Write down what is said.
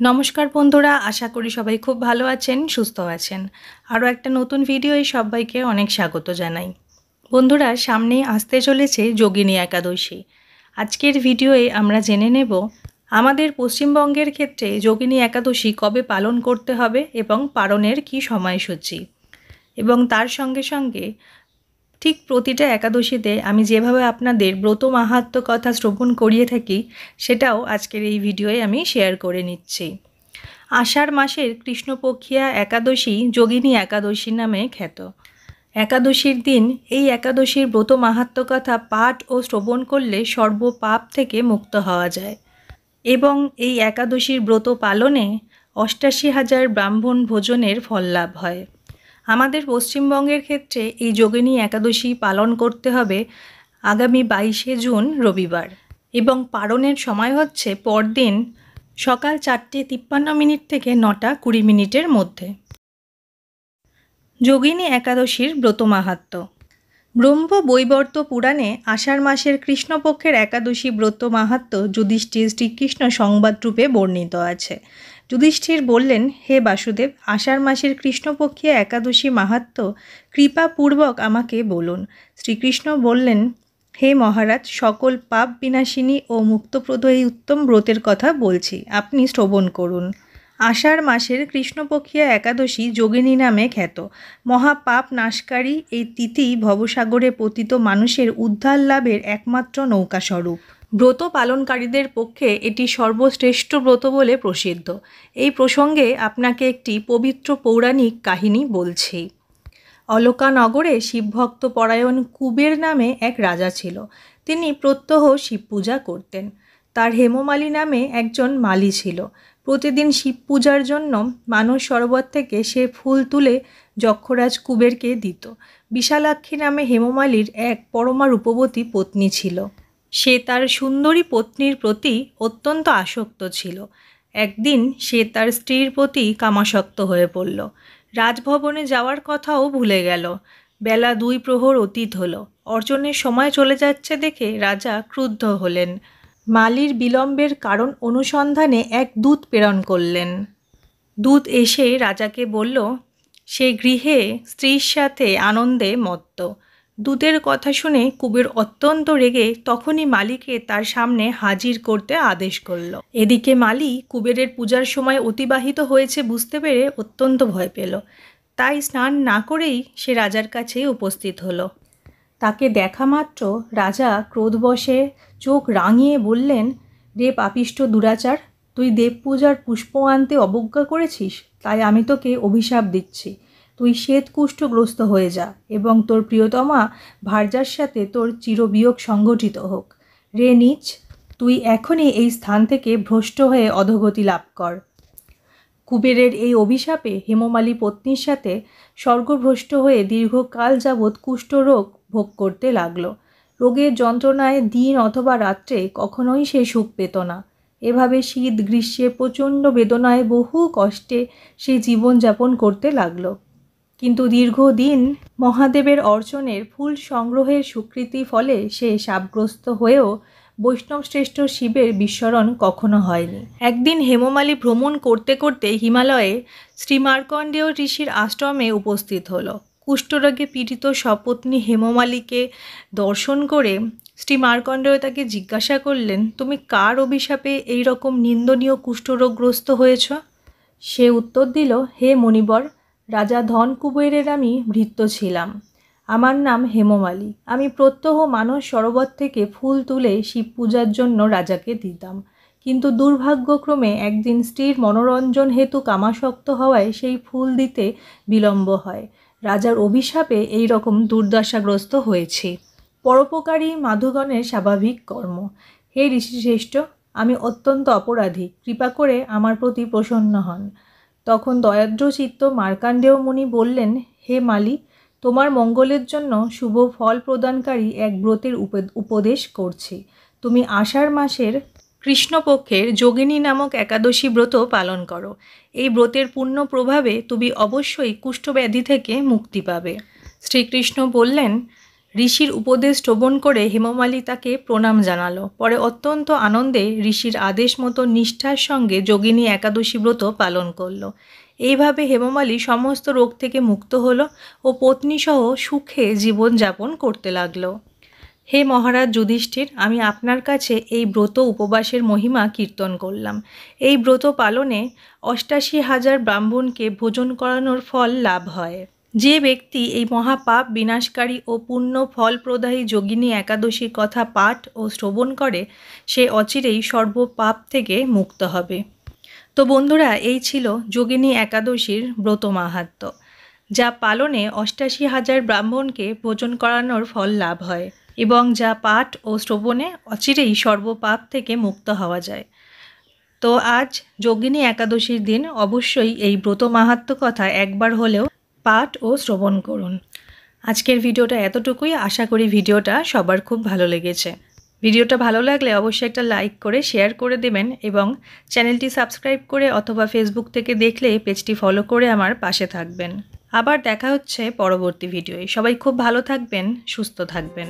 নমস্কার বন্ধুরা, আশা করি সবাই খুব ভালো আছেন, সুস্থ আছেন। আরও একটা নতুন ভিডিওয় সবাইকে অনেক স্বাগত জানাই। বন্ধুরা, সামনেই আসতে চলেছে যোগিনী একাদশী। আজকের ভিডিওয়ে আমরা জেনে নেব আমাদের পশ্চিমবঙ্গের ক্ষেত্রে যোগিনী একাদশী কবে পালন করতে হবে এবং পালনের কী সময়সূচি, এবং তার সঙ্গে সঙ্গে ঠিক প্রতিটা একাদশীতে আমি যেভাবে আপনাদের ব্রত মাহাত্ম্য কথা শ্রবণ করিয়ে থাকি সেটাও আজকের এই ভিডিওয়ে আমি শেয়ার করে নিচ্ছি। আষাঢ় মাসের কৃষ্ণপক্ষিয়া একাদশী যোগিনী একাদশী নামে খ্যাত। একাদশীর দিন এই একাদশীর ব্রত মাহাত্ম্য কথা পাঠ ও শ্রবণ করলে সর্বপাপ থেকে মুক্ত হওয়া যায় এবং এই একাদশীর ব্রত পালনে ৮৮,০০০ ব্রাহ্মণ ভোজনের ফল লাভ হয়। আমাদের পশ্চিমবঙ্গের ক্ষেত্রে এই যোগিনী একাদশী পালন করতে হবে আগামী ২২শে জুন রবিবার, এবং পালনের সময় হচ্ছে পরদিন সকাল ৪:৫৩ থেকে ৯:২০ মধ্যে। যোগিনী একাদশীর ব্রত মাহাত্ম্য। ব্রহ্ম বৈবর্ত পুরাণে আষাঢ় মাসের কৃষ্ণপক্ষের একাদশী ব্রত মাহাত্ম্য যুধিষ্ঠির শ্রীকৃষ্ণ সংবাদরূপে বর্ণিত আছে। যুধিষ্ঠির বললেন, হে বাসুদেব, আষাঢ় মাসের কৃষ্ণপক্ষীয় একাদশী মাহাত্ম্য কৃপাপূর্বক আমাকে বলুন। শ্রীকৃষ্ণ বললেন, হে মহারাজ, সকল পাপ বিনাশিনী ও মুক্তপ্রদ এই উত্তম ব্রতের কথা বলছি, আপনি শ্রবণ করুন। আষাঢ় মাসের কৃষ্ণপক্ষীয় একাদশী যোগিনী নামে খ্যাত। মহাপাপ নাশকারী এই তিথি ভবসাগরে পতিত মানুষের উদ্ধার লাভের একমাত্র নৌকাস্বরূপ। ব্রত পালনকারীদের পক্ষে এটি সর্বশ্রেষ্ঠ ব্রত বলে প্রসিদ্ধ। এই প্রসঙ্গে আপনাকে একটি পবিত্র পৌরাণিক কাহিনী বলছি। অলকানগরে শিবভক্ত পরায়ণ কুবের নামে এক রাজা ছিল। তিনি প্রত্যহ শিব পূজা করতেন। তার হেমমালী নামে একজন মালী ছিল। প্রতিদিন শিব পূজার জন্য মানস সরোবর থেকে সে ফুল তুলে যক্ষরাজ কুবেরকে দিত। বিশালাক্ষী নামে হেমমালীর এক পরমা রূপবতী পত্নী ছিল। সে তার সুন্দরী পত্নীর প্রতি অত্যন্ত আসক্ত ছিল। একদিন সে তার স্ত্রীর প্রতি কামাসক্ত হয়ে পড়ল। রাজভবনে যাওয়ার কথাও ভুলে গেল। বেলা ২ প্রহর অতীত হলো। অর্জনের সময় চলে যাচ্ছে দেখে রাজা ক্রুদ্ধ হলেন। মালীর বিলম্বের কারণ অনুসন্ধানে এক দূত প্রেরণ করলেন। দূত এসে রাজাকে বলল, সে গৃহে স্ত্রীর সাথে আনন্দে মত্ত। দূতের কথা শুনে কুবের অত্যন্ত রেগে তখনই মালীকে তার সামনে হাজির করতে আদেশ করল। এদিকে মালী কুবেরের পূজার সময় অতিবাহিত হয়েছে বুঝতে পেরে অত্যন্ত ভয় পেল। তাই স্নান না করেই সে রাজার কাছে উপস্থিত হলো। তাকে দেখা মাত্র রাজা ক্রোধবশে চোখ রাঙিয়ে বললেন, রে পাপিষ্ঠ দুরাচার, তুই দেব পূজার পুষ্প আনতে অবজ্ঞা করেছিস, তাই আমি তোকে অভিশাপ দিচ্ছি। তুই শ্বেতকুষ্ঠগ্রস্ত হয়ে যা এবং তোর প্রিয়তমা ভার্যার সাথে তোর চিরবিয়োগ সংঘটিত হোক। রে নীচ, তুই এখনই এই স্থান থেকে ভ্রষ্ট হয়ে অধোগতি লাভ কর। কুবেরের এই অভিশাপে হেমমালী পত্নীর সাথে স্বর্গভ্রষ্ট হয়ে দীর্ঘকাল যাবৎ কুষ্ঠরোগ ভোগ করতে লাগল। রোগের যন্ত্রণায় দিন অথবা রাত্রে কখনোই সে সুখ পেত না। এভাবে শীত গ্রীষ্মে প্রচণ্ড বেদনায় বহু কষ্টে সে জীবনযাপন করতে লাগল। কিন্তু দীর্ঘদিন মহাদেবের অর্চনের ফুল সংগ্রহের স্বীকৃতি ফলে সে শাপগ্রস্ত হয়েও বৈষ্ণবশ্রেষ্ঠ শিবের বিস্মরণ কখনো হয়নি। একদিন হেমমালী ভ্রমণ করতে করতে হিমালয়ে শ্রী মার্কণ্ডেয় ঋষির আশ্রমে উপস্থিত হলো। কুষ্ঠরোগে পীড়িত সপত্নী হেমমালীকে দর্শন করে শ্রী মার্কণ্ডেয় তাকে জিজ্ঞাসা করলেন, তুমি কার অভিশাপে এই রকম নিন্দনীয় কুষ্ঠরোগগ্রস্ত হয়েছ? সে উত্তর দিল, হে মণিবর, রাজা ধন কুবেরের আমি ভৃত্য ছিলাম। আমার নাম হেমমালী। আমি প্রত্যহ মানস সরোবর থেকে ফুল তুলে শিব পূজার জন্য রাজাকে দিতাম। কিন্তু দুর্ভাগ্যক্রমে একদিন স্ত্রীর মনোরঞ্জন হেতু কামাসক্ত হওয়ায় সেই ফুল দিতে বিলম্ব হয়। রাজার অভিশাপে এই রকম দুর্দশাগ্রস্ত হয়েছি। পরোপকারী মাধুগণের স্বাভাবিক কর্ম। হে ঋষিশ্রেষ্ঠ, আমি অত্যন্ত অপরাধী, কৃপা করে আমার প্রতি প্রসন্ন হন। তখন দয়াদ্রচিত্ত মার্কণ্ডেয় মুনি বললেন, হে মালী, তোমার মঙ্গলের জন্য শুভ ফল প্রদানকারী এক ব্রতের উপদেশ করছি। তুমি আষাঢ় মাসের কৃষ্ণপক্ষের যোগিনী নামক একাদশী ব্রত পালন করো। এই ব্রতের পূর্ণ প্রভাবে তুমি অবশ্যই কুষ্ঠব্যাধি থেকে মুক্তি পাবে। শ্রীকৃষ্ণ বললেন, ঋষির উপদেশ শ্রবণ করে হেমমালী তাকে প্রণাম জানালো। পরে অত্যন্ত আনন্দে ঋষির আদেশ মতো নিষ্ঠার সঙ্গে যোগিনী একাদশী ব্রত পালন করলো। এইভাবে হেমমালী সমস্ত রোগ থেকে মুক্ত হলো ও পত্নীসহ সুখে জীবনযাপন করতে লাগলো। হে মহারাজ যুধিষ্ঠির, আমি আপনার কাছে এই ব্রত উপবাসের মহিমা কীর্তন করলাম। এই ব্রত পালনে ৮৮,০০০ ব্রাহ্মণকে ভোজন করানোর ফল লাভ হয়। যে ব্যক্তি এই মহাপাপ বিনাশকারী ও পুণ্য ফলপ্রদায়ী যোগিনী একাদশীর কথা পাঠ ও শ্রবণ করে সে অচিরেই সর্বপাপ থেকে মুক্ত হবে। তো বন্ধুরা, এই ছিল যোগিনী একাদশীর ব্রত মাহাত্ম্য, যা পালনে ৮৮,০০০ ব্রাহ্মণকে ভোজন করানোর ফল লাভ হয় এবং যা পাঠ ও শ্রবণে অচিরেই সর্বপাপ থেকে মুক্ত হওয়া যায়। তো আজ যোগিনী একাদশীর দিন অবশ্যই এই ব্রত মাহাত্ম্য কথা একবার হলেও পাঠ ও শ্রবণ করুন। আজকের ভিডিওটা এতটুকুই। আশা করি ভিডিওটা সবার খুব ভালো লেগেছে। ভিডিওটা ভালো লাগলে অবশ্যই একটা লাইক করে শেয়ার করে দেবেন এবং চ্যানেলটি সাবস্ক্রাইব করে অথবা ফেসবুক থেকে দেখলে পেজটি ফলো করে আমার পাশে থাকবেন। আবার দেখা হচ্ছে পরবর্তী ভিডিওয়। সবাই খুব ভালো থাকবেন, সুস্থ থাকবেন।